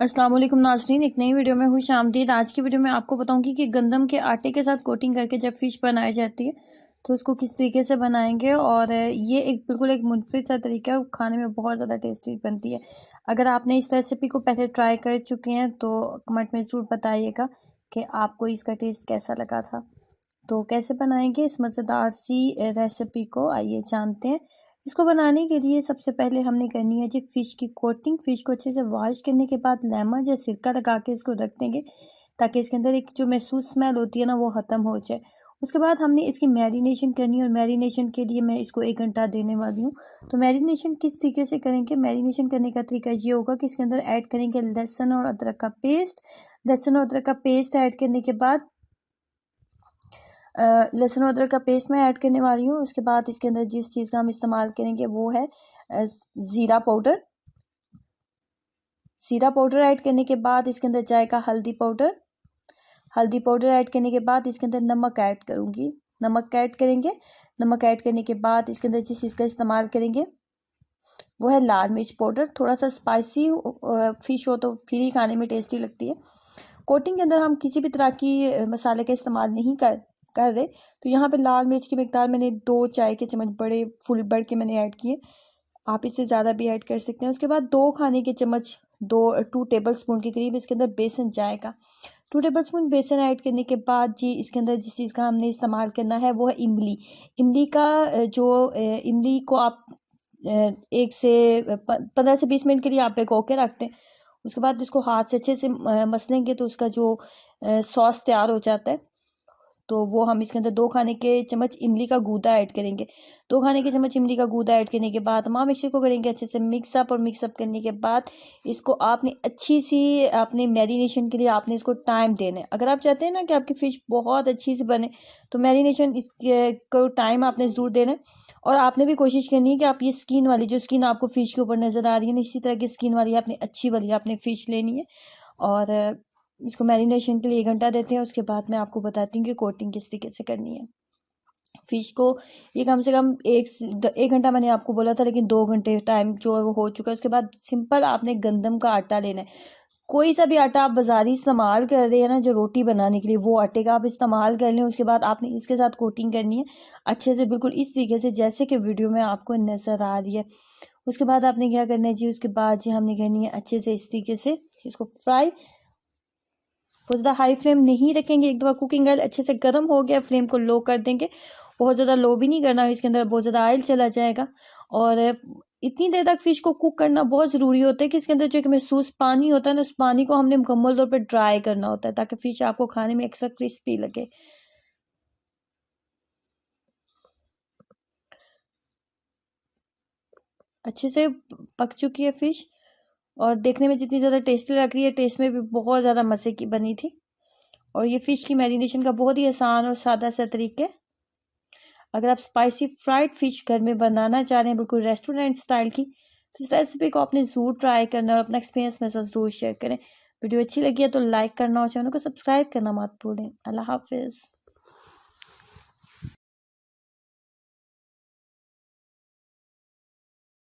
अस्सलाम वालेकुम नाज़रीन, एक नई वीडियो में खुश आमदीद। आज की वीडियो में आपको बताऊंगी कि गंदम के आटे के साथ कोटिंग करके जब फ़िश बनाई जाती है तो उसको किस तरीके से बनाएंगे। और ये एक बिल्कुल एक मुनफरिद सा तरीका है और खाने में बहुत ज़्यादा टेस्टी बनती है। अगर आपने इस रेसिपी को पहले ट्राई कर चुके हैं तो कमेंट में ज़रूर बताइएगा कि आपको इसका टेस्ट कैसा लगा था। तो कैसे बनाएंगे इस मज़ेदार सी रेसिपी को, आइए जानते हैं। इसको बनाने के लिए सबसे पहले हमने करनी है जी फ़िश की कोटिंग। फ़िश को अच्छे से वॉश करने के बाद लेमन या सिरका लगा के इसको रख देंगे ताकि इसके अंदर एक जो महसूस स्मेल होती है ना वो ख़त्म हो जाए। उसके बाद हमने इसकी मैरिनेशन करनी है और मैरिनेशन के लिए मैं इसको 1 घंटा देने वाली हूँ। तो मैरिनेशन किस तरीके से करेंगे, मैरिनेशन करने का तरीका ये होगा कि इसके अंदर ऐड करेंगे लहसुन और अदरक का पेस्ट। लहसुन और अदरक का पेस्ट ऐड करने के बाद लहसुन और अदरक का पेस्ट मैं ऐड करने वाली हूँ। उसके बाद इसके अंदर जिस चीज़ का हम इस्तेमाल करेंगे वो है ज़ीरा पाउडर। ज़ीरा पाउडर ऐड करने के बाद इसके अंदर जाएगा हल्दी पाउडर। हल्दी पाउडर ऐड करने के बाद इसके अंदर नमक ऐड करूँगी। नमक ऐड करेंगे। नमक ऐड करने के बाद इसके अंदर जिस चीज़ का इस्तेमाल करेंगे वो है लाल मिर्च पाउडर। थोड़ा सा स्पाइसी फिश हो तो फिर ही खाने में टेस्टी लगती है। कोटिंग के अंदर हम किसी भी तरह की मसाले का इस्तेमाल नहीं कर रहे, तो यहाँ पे लाल मिर्च की मिकदार मैंने 2 चाय के चम्मच बड़े फुल भर के मैंने ऐड किए। आप इससे ज़्यादा भी ऐड कर सकते हैं। उसके बाद 2 खाने के चम्मच 2 टेबल स्पून के करीब इसके अंदर बेसन जाएगा। 2 टेबल स्पून बेसन ऐड करने के बाद जी इसके अंदर जिस चीज़ का हमने इस्तेमाल करना है वो है इमली। इमली का इमली को आप 1 से 15 से 20 मिनट के लिए आप भिगो के रखते हैं। उसके बाद इसको हाथ से अच्छे से मसलेंगे तो उसका जो सॉस तैयार हो जाता है। तो वो हम इसके अंदर 2 खाने के चम्मच इमली का गूदा ऐड करेंगे। 2 खाने के चम्मच इमली का गूदा ऐड करने के बाद तमाम मिक्सचर को करेंगे अच्छे से मिक्सअप। और मिक्सअप करने के बाद इसको आपने अच्छी सी आपने मैरिनेशन के लिए आपने इसको टाइम देना है। अगर आप चाहते हैं ना कि आपकी फ़िश बहुत अच्छी से बने तो मैरिनेशन इसके को टाइम आपने ज़रूर देना है। और आपने भी कोशिश करनी है कि आप ये स्किन वाली जो स्किन आपको फ़िश के ऊपर नज़र आ रही है ना, इसी तरह की स्किन वाली आपने अच्छी वाली आपने फ़िश लेनी है। और इसको मैरिनेशन के लिए 1 घंटा देते हैं। उसके बाद मैं आपको बताती हूँ कि कोटिंग किस तरीके से करनी है। फ़िश को ये कम से कम 1 घंटा मैंने आपको बोला था, लेकिन 2 घंटे टाइम जो है वो हो चुका है। उसके बाद सिंपल आपने गंदम का आटा लेना है। कोई सा भी आटा आप बाज़ारी इस्तेमाल कर रहे हैं ना जो रोटी बनाने के लिए, वो आटे का आप इस्तेमाल कर लें। उसके बाद आपने इसके साथ कोटिंग करनी है अच्छे से, बिल्कुल इस तरीके से जैसे कि वीडियो में आपको नज़र आ रही है। उसके बाद आपने क्या करना है जी, उसके बाद जी हमने करनी है अच्छे से इस तरीके से इसको फ्राई। बहुत ज़्यादा हाई फ्लेम नहीं रखेंगे। एक दफ़ा कुकिंग ऑयल अच्छे से गर्म हो गया, फ्लेम को लो कर देंगे। बहुत ज़्यादा लो भी नहीं करना, इसके अंदर बहुत ज़्यादा ऑयल चला जाएगा। और इतनी देर तक फ़िश को कुक करना बहुत ज़रूरी होता है कि इसके अंदर जो एक महसूस पानी होता है ना, उस पानी को हमने मुकम्मल तौर पे ड्राई करना होता है ताकि फ़िश आपको खाने में एक्स्ट्रा क्रिस्पी लगे। अच्छे से पक चुकी है फ़िश और देखने में जितनी ज़्यादा टेस्टी लग रही है, टेस्ट में भी बहुत ज़्यादा मज़े की बनी थी। और ये फ़िश की मैरिनेशन का बहुत ही आसान और सादा सा तरीका है। अगर आप स्पाइसी फ्राइड फिश घर में बनाना चाह रहे हैं बिल्कुल रेस्टोरेंट स्टाइल की, तो इस रेसिपी को आपने ज़रूर ट्राई करना और अपना एक्सपीरियंस मेरे साथ ज़रूर शेयर करें। वीडियो अच्छी लगी है तो लाइक करना और चैनल को सब्सक्राइब करना मत भूलें। अल्लाह हाफिज़।